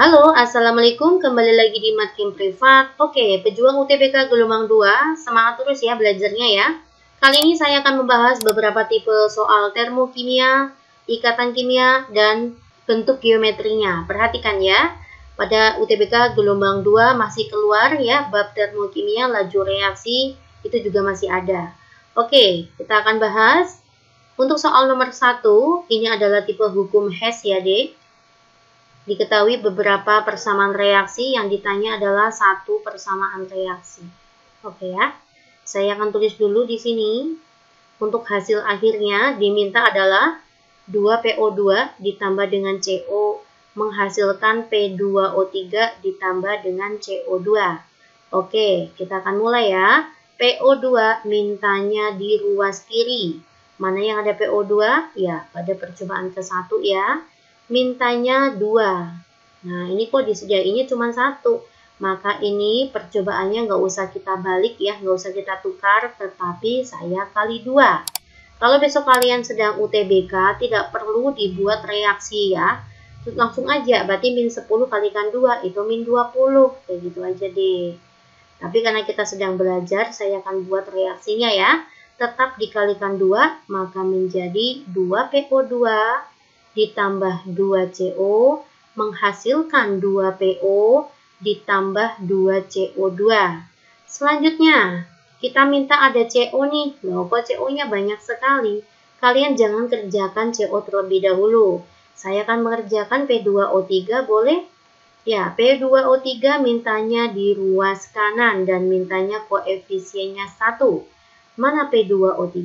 Halo, Assalamualaikum. Kembali lagi di Matkim Privat. Oke, pejuang UTBK gelombang 2, semangat terus ya belajarnya ya. Kali ini saya akan membahas beberapa tipe soal termokimia, ikatan kimia, dan bentuk geometrinya. Perhatikan ya, pada UTBK gelombang 2 masih keluar ya, bab termokimia, laju reaksi, itu juga masih ada. Oke, kita akan bahas. Untuk soal nomor 1, ini adalah tipe hukum Hess ya, Dek. Diketahui beberapa persamaan reaksi, yang ditanya adalah satu persamaan reaksi. Oke ya, saya akan tulis dulu di sini. Untuk hasil akhirnya diminta adalah 2PO2 ditambah dengan CO menghasilkan P2O3 ditambah dengan CO2. Oke, kita akan mulai ya. PO2 mintanya di ruas kiri. Mana yang ada PO2? Ya, pada percobaan ke-1 ya. Mintanya 2. Nah, ini kok disediainya cuma 1. Maka ini percobaannya nggak usah kita balik ya, nggak usah kita tukar, tetapi saya kali 2. Kalau besok kalian sedang UTBK, tidak perlu dibuat reaksi ya. Langsung aja, berarti min 10 kalikan 2, itu min 20. Kayak gitu aja deh. Tapi karena kita sedang belajar, saya akan buat reaksinya ya. Tetap dikalikan 2, maka menjadi 2PO2 ditambah 2CO menghasilkan 2PO ditambah 2CO2. Selanjutnya, kita minta ada CO nih. Loh, kok CO-nya banyak sekali? Kalian jangan kerjakan CO terlebih dahulu. Saya akan mengerjakan P2O3, boleh? Ya, P2O3 mintanya di ruas kanan dan mintanya koefisiennya 1. Mana P2O3?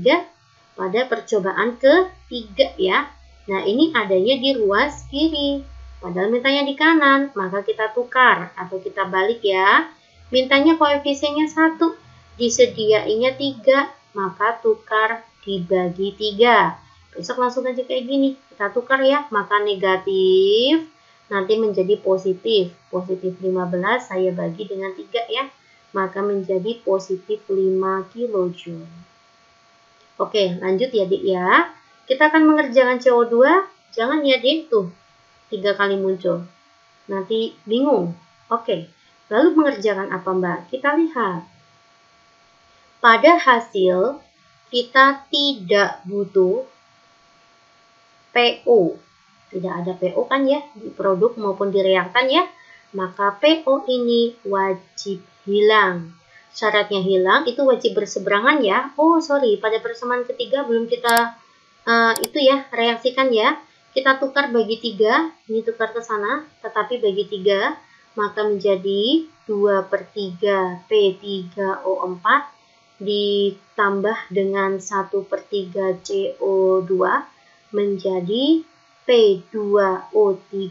Pada percobaan ke-3 ya. Nah, ini adanya di ruas kiri. Padahal mintanya di kanan, maka kita tukar atau kita balik ya. Mintanya koefisiennya 1, disediainya 3, maka tukar dibagi 3. Besok langsung aja kayak gini. Kita tukar ya, maka negatif nanti menjadi positif. Positif 15 saya bagi dengan 3 ya. Maka menjadi positif 5 kJ. Oke, lanjut ya, Dik ya. Kita akan mengerjakan CO2, jangan ya Dik, tuh 3 kali muncul. Nanti bingung. Oke, lalu mengerjakan apa Mbak? Kita lihat. Pada hasil, kita tidak butuh PO. Tidak ada PO kan ya, di produk maupun di reaktan ya. Maka PO ini wajib hilang. Syaratnya hilang, itu wajib berseberangan ya. Oh sorry, pada persamaan ketiga belum kita itu ya, reaksikan ya. Kita tukar bagi 3, ini tukar ke sana, tetapi bagi 3, maka menjadi 2/3 P3O4 ditambah dengan 1/3 CO2 menjadi P2O3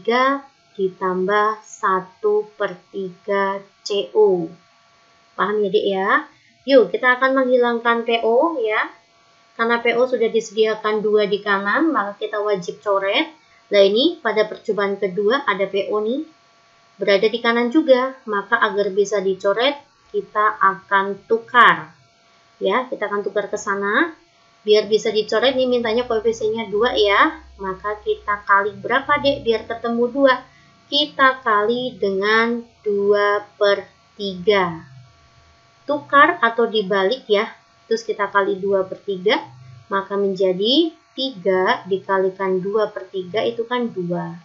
ditambah 1/3 CO. Paham ya, Dik ya? Yuk, kita akan menghilangkan PO ya. Karena PO sudah disediakan 2 di kanan, maka kita wajib coret. Nah ini pada percobaan kedua ada PO nih, berada di kanan juga. Maka agar bisa dicoret, kita akan tukar. Ya, kita akan tukar ke sana. Biar bisa dicoret, nih mintanya koefisiennya 2 ya. Maka kita kali berapa Dek biar ketemu 2? Kita kali dengan 2/3. Tukar atau dibalik ya. Terus kita kali 2/3, maka menjadi 3 dikalikan 2/3 itu kan 2.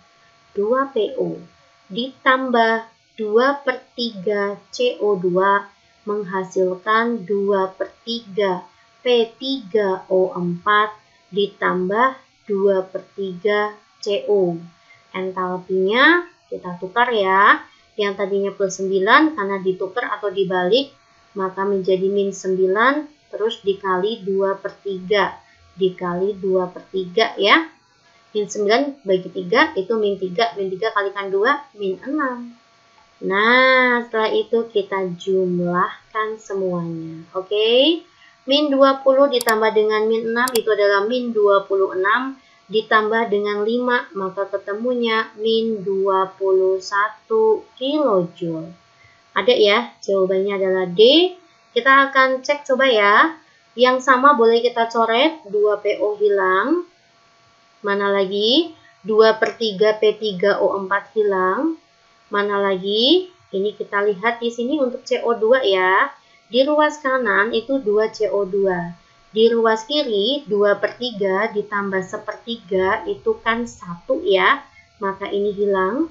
2PO ditambah 2/3 CO2 menghasilkan 2/3 P3O4 ditambah 2/3 CO. Entalpinya kita tukar ya. Yang tadinya plus 9 karena ditukar atau dibalik, maka menjadi min 9 terus dikali 2/3 dikali 2/3 ya. Min 9 bagi 3 itu min 3. Min 3 kalikan 2 min 6. Nah, setelah itu kita jumlahkan semuanya. Oke. Min 20 ditambah dengan min 6 itu adalah min 26 ditambah dengan 5, maka ketemunya min 21 kJ. Ada ya, jawabannya adalah D. Kita akan cek coba ya. Yang sama boleh kita coret, 2PO hilang. Mana lagi? 2/3 P3O4 hilang. Mana lagi? Ini kita lihat di sini untuk CO2 ya. Di ruas kanan itu 2 CO2. Di ruas kiri 2/3 ditambah 1/3 itu kan 1 ya. Maka ini hilang.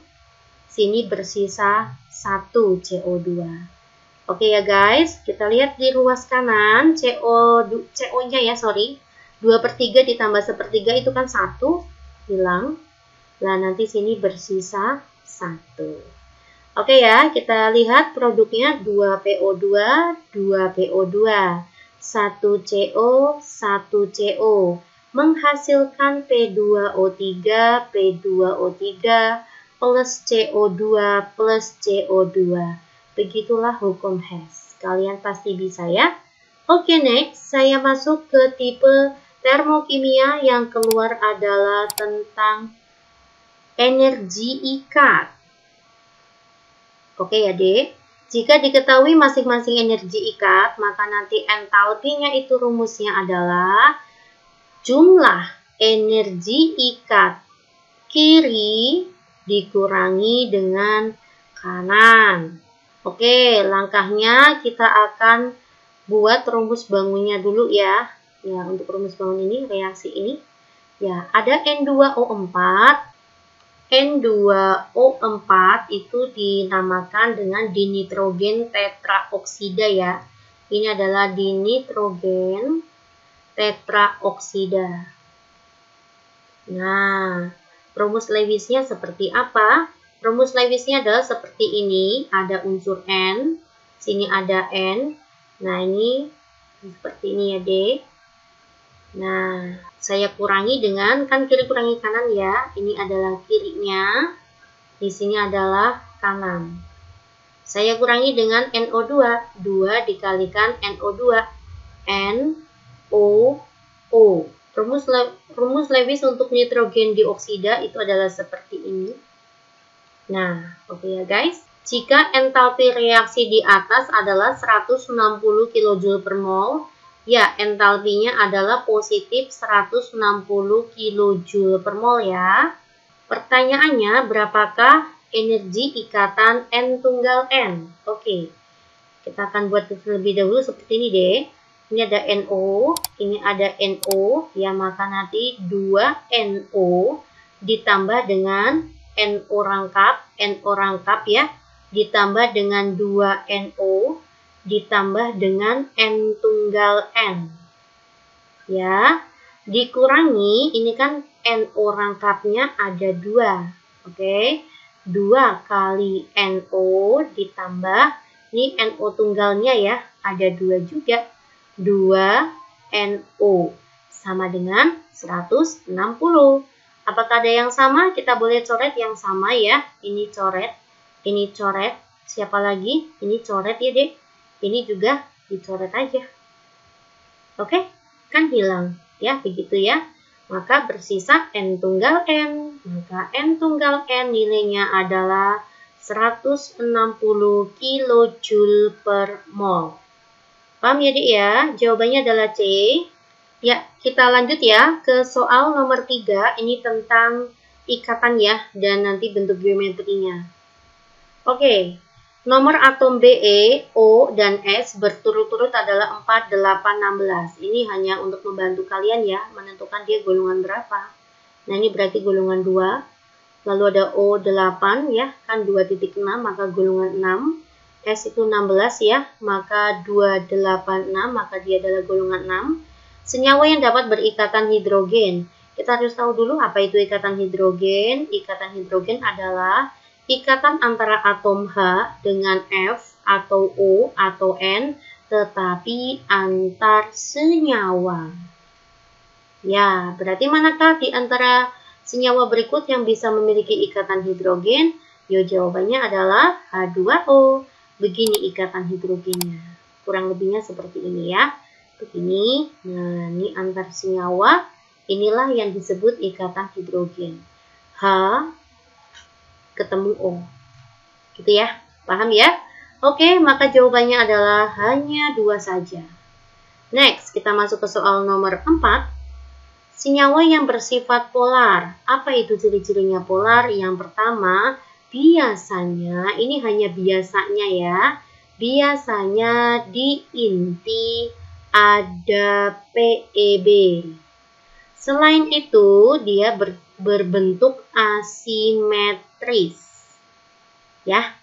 Sini bersisa 1 CO2. Oke ya guys, kita lihat di ruas kanan CO-nya ya, 2/3 ditambah 1/3 itu kan 1, hilang. Nah, nanti sini bersisa 1. Oke ya, kita lihat produknya 2PO2, 2PO2, 1 CO, 1 CO, menghasilkan P2O3, P2O3, plus CO2, plus CO2. Begitulah hukum Hess. Kalian pasti bisa ya. Oke, next, saya masuk ke tipe termokimia yang keluar adalah tentang energi ikat. Oke ya dek, jika diketahui masing-masing energi ikat, maka nanti entalpinya itu rumusnya adalah jumlah energi ikat kiri dikurangi dengan kanan. Oke, langkahnya kita akan buat rumus bangunnya dulu ya. Ya, untuk rumus bangun ini, reaksi ini. Ya, ada N2O4. N2O4 itu dinamakan dengan dinitrogen tetraoksida ya. Ini adalah dinitrogen tetraoksida. Nah, rumus Lewisnya seperti apa? Rumus Lewisnya adalah seperti ini. Ada unsur N, sini ada N. Nah, ini seperti ini ya, Dek. Nah, saya kurangi dengan, kan kiri kurangi kanan ya. Ini adalah kirinya. Di sini adalah kanan. Saya kurangi dengan NO2. 2 dikalikan NO2. NO. Rumus Lewis untuk nitrogen dioksida itu adalah seperti ini. Nah, oke ya guys. Jika entalpi reaksi di atas adalah 160 kJ per mol, ya, entalpinya adalah positif 160 kJ per mol ya. Pertanyaannya, berapakah energi ikatan N tunggal N? Oke, kita akan buat terlebih dahulu seperti ini deh. Ini ada NO, ini ada NO, ya maka nanti 2NO ditambah dengan NO rangkap ya, ditambah dengan 2NO, ditambah dengan N tunggal N. Ya, dikurangi, ini kan NO rangkapnya ada 2. Oke, 2 kali NO ditambah, ini NO tunggalnya ya, ada 2 juga. 2NO sama dengan 160. Apakah ada yang sama? Kita boleh coret yang sama ya. Ini coret, ini coret. Siapa lagi? Ini coret ya dek. Ini juga dicoret aja. Oke, kan hilang ya, begitu ya. Maka bersisa N tunggal N. Maka N tunggal N nilainya adalah 160 kJ per mol. Paham ya dek ya? Jawabannya adalah C. Ya, kita lanjut ya ke soal nomor 3. Ini tentang ikatan ya, dan nanti bentuk geometrinya. Oke. Nomor atom Be, O, dan S berturut-turut adalah 4, 8, 16. Ini hanya untuk membantu kalian ya, menentukan dia golongan berapa. Nah, ini berarti golongan 2. Lalu ada O8 ya, kan 2,6, maka golongan 6. S itu 16 ya, maka 286, maka dia adalah golongan 6. Senyawa yang dapat berikatan hidrogen. Kita harus tahu dulu apa itu ikatan hidrogen. Ikatan hidrogen adalah ikatan antara atom H dengan F atau O atau N, tetapi antar senyawa. Ya, berarti manakah di antara senyawa berikut yang bisa memiliki ikatan hidrogen? Yo, jawabannya adalah H2O. Begini ikatan hidrogennya. Kurang lebihnya seperti ini ya. Begini. Nah, ini antar senyawa. Inilah yang disebut ikatan hidrogen. H ketemu O. Gitu ya. Paham ya? Oke, maka jawabannya adalah hanya 2 saja. Next, kita masuk ke soal nomor 4. Senyawa yang bersifat polar. Apa itu ciri-cirinya polar? Yang pertama, biasanya, ini hanya biasanya ya, biasanya di inti ada PEB. Selain itu, dia berbentuk asimetris. Ya.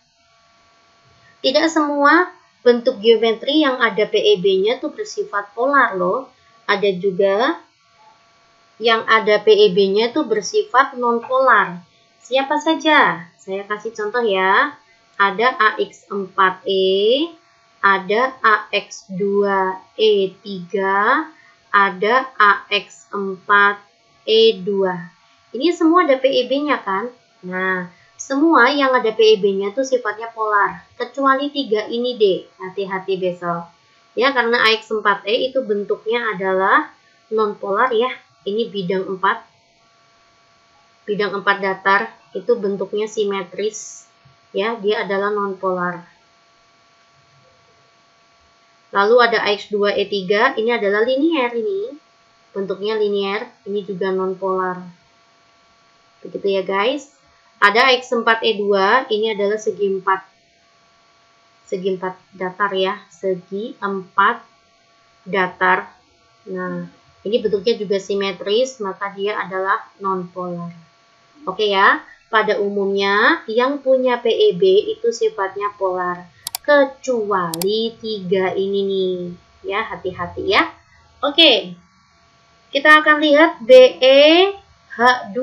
Tidak semua bentuk geometri yang ada PEB-nya tuh bersifat polar loh. Ada juga yang ada PEB-nya tuh bersifat non-polar. Siapa saja? Saya kasih contoh ya. Ada AX4E, ada AX2E3, ada AX4E2. Ini semua ada PEB-nya kan? Nah, semua yang ada PEB-nya tuh sifatnya polar, kecuali 3 ini deh, hati-hati besok. Ya, karena AX4E itu bentuknya adalah non-polar ya, ini bidang 4. Bidang 4 datar, itu bentuknya simetris, ya, dia adalah non-polar. Lalu ada AX2E3, ini adalah linier ini, bentuknya linier, ini juga non-polar. Begitu ya guys. Ada X4E2, ini adalah segi 4. Segi 4 datar ya, segi 4 datar. Nah, ini bentuknya juga simetris, maka dia adalah non-polar. Oke ya, pada umumnya yang punya PEB itu sifatnya polar. Kecuali 3 ini nih. Ya, hati-hati ya. Oke, kita akan lihat BE H2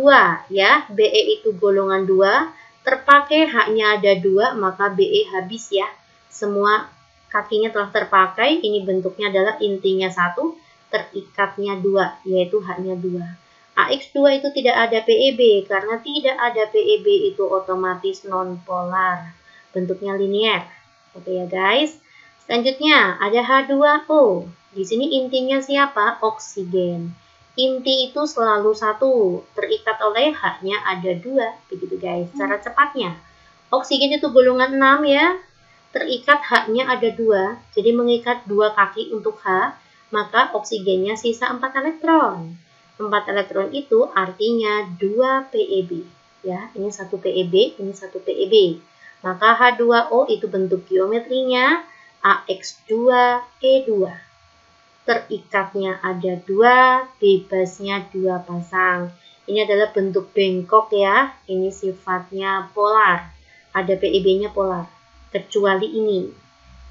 ya, BE itu golongan 2, terpakai H-nya ada 2, maka BE habis ya. Semua kakinya telah terpakai, ini bentuknya adalah intinya 1, terikatnya 2, yaitu H-nya 2. AX2 itu tidak ada PEB, karena tidak ada PEB itu otomatis non-polar, bentuknya linier. Oke ya guys. Selanjutnya ada H2O, di sini intinya siapa? Oksigen. Inti itu selalu 1, terikat oleh H-nya ada 2, begitu guys. Cara cepatnya, oksigen itu golongan 6 ya, terikat H-nya ada 2, jadi mengikat 2 kaki untuk H, maka oksigennya sisa 4 elektron. 4 elektron itu artinya 2 PEB. Ya, ini 1 PEB, ini 1 PEB. Maka H2O itu bentuk geometrinya AX2E2. Terikatnya ada 2, bebasnya 2 pasang. Ini adalah bentuk bengkok ya. Ini sifatnya polar. Ada PEB-nya polar. Kecuali ini.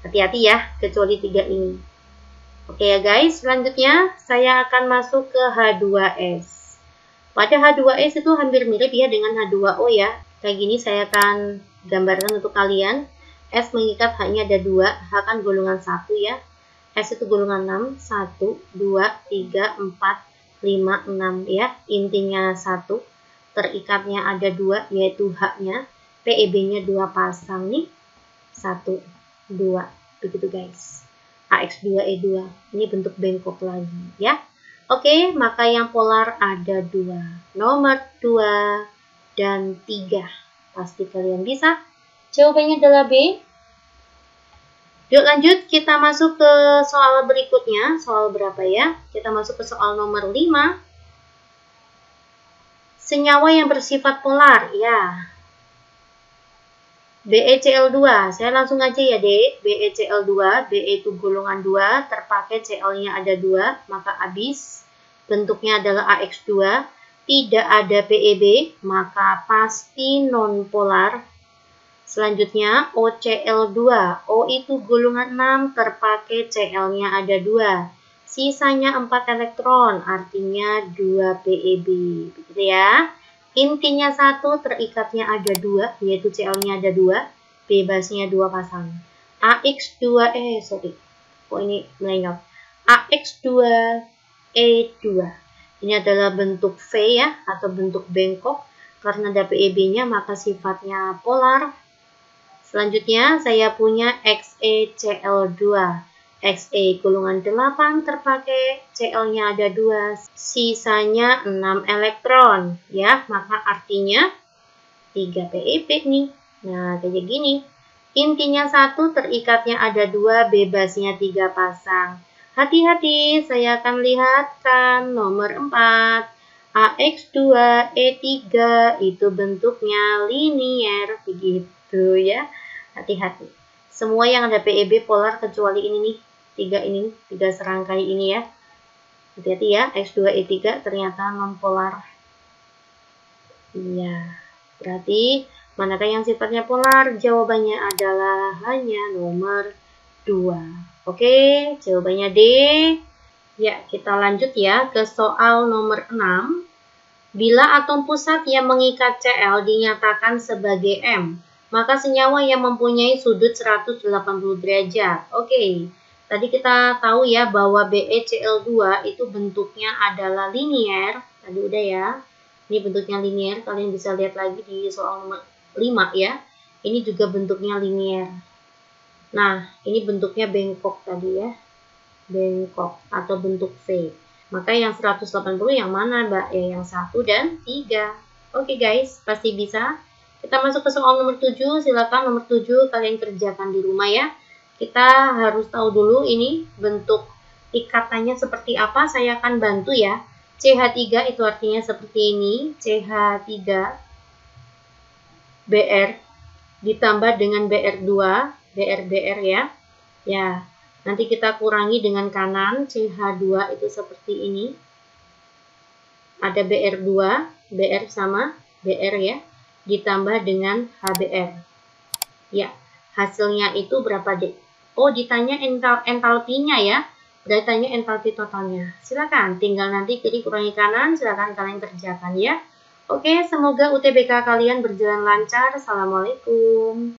Hati-hati ya, kecuali 3 ini. Oke ya guys, selanjutnya saya akan masuk ke H2S. Pada H2S itu hampir mirip ya dengan H2O ya. Kayak gini saya akan gambarkan untuk kalian. S mengikat H-nya ada 2, H kan golongan 1 ya. S itu golongan 6, 1, 2, 3, 4, 5, 6 ya. Intinya 1, terikatnya ada 2 yaitu H-nya. PEB-nya 2 pasang nih. 1, 2, begitu guys. AX2E2, ini bentuk bengkok lagi ya. Oke, maka yang polar ada 2. Nomor 2 dan 3. Pasti kalian bisa. Jawabannya adalah B. Yuk lanjut, kita masuk ke soal berikutnya. Soal berapa ya? Kita masuk ke soal nomor 5. Senyawa yang bersifat polar, ya. BeCl2, saya langsung aja ya dek. BeCl2, Be itu golongan 2, terpakai Cl-nya ada 2, maka habis. Bentuknya adalah AX2, tidak ada PEB, maka pasti non-polar. Selanjutnya OCl2, O itu golongan 6, terpakai Cl-nya ada 2. Sisanya 4 elektron, artinya 2 PEB. Begitu ya. Intinya 1, terikatnya ada 2, yaitu Cl-nya ada 2, bebasnya 2 pasang. Oh ini melengkap. AX2E2. Ini adalah bentuk V ya, atau bentuk bengkok. Karena ada PEB-nya, maka sifatnya polar. Selanjutnya saya punya XeCl2. Xe golongan 8 terpakai, Cl-nya ada 2, sisanya 6 elektron ya, maka artinya 3 PEB nih. Nah, kayak gini. Intinya 1, terikatnya ada 2, bebasnya 3 pasang. Hati-hati, saya akan lihatkan nomor 4. AX2E3 itu bentuknya linier, begitu ya. Hati-hati. Semua yang ada PEB polar kecuali ini nih, tiga serangkai ini ya. Hati-hati ya, X2E3 ternyata non-polar. Iya, berarti manakah yang sifatnya polar? Jawabannya adalah hanya nomor 2. Oke, jawabannya D. Ya, kita lanjut ya ke soal nomor 6. Bila atom pusat yang mengikat Cl dinyatakan sebagai M, maka senyawa yang mempunyai sudut 180 derajat. Oke, tadi kita tahu ya bahwa BeCl2 itu bentuknya adalah linier. Tadi udah ya, ini bentuknya linier. Kalian bisa lihat lagi di soal nomor 5 ya. Ini juga bentuknya linier. Nah, ini bentuknya bengkok tadi ya. Bengkok atau bentuk V. Maka yang 180 yang mana, Mbak? Ya, yang 1 dan 3. Oke, guys, pasti bisa. Kita masuk ke soal nomor 7. Silakan nomor 7 kalian kerjakan di rumah ya. Kita harus tahu dulu ini bentuk ikatannya seperti apa. Saya akan bantu ya. CH3 itu artinya seperti ini. CH3 Br ditambah dengan Br2, BR ya. Ya. Nanti kita kurangi dengan kanan, CH2 itu seperti ini. Ada BR2, BR sama BR ya, ditambah dengan HBr. Ya, hasilnya itu berapa, Dek? Oh, ditanya entalpinya ya. Berarti tanya entalpi totalnya. Silakan, tinggal nanti kiri kurangi kanan, silakan kalian kerjakan ya. Oke, semoga UTBK kalian berjalan lancar. Assalamualaikum.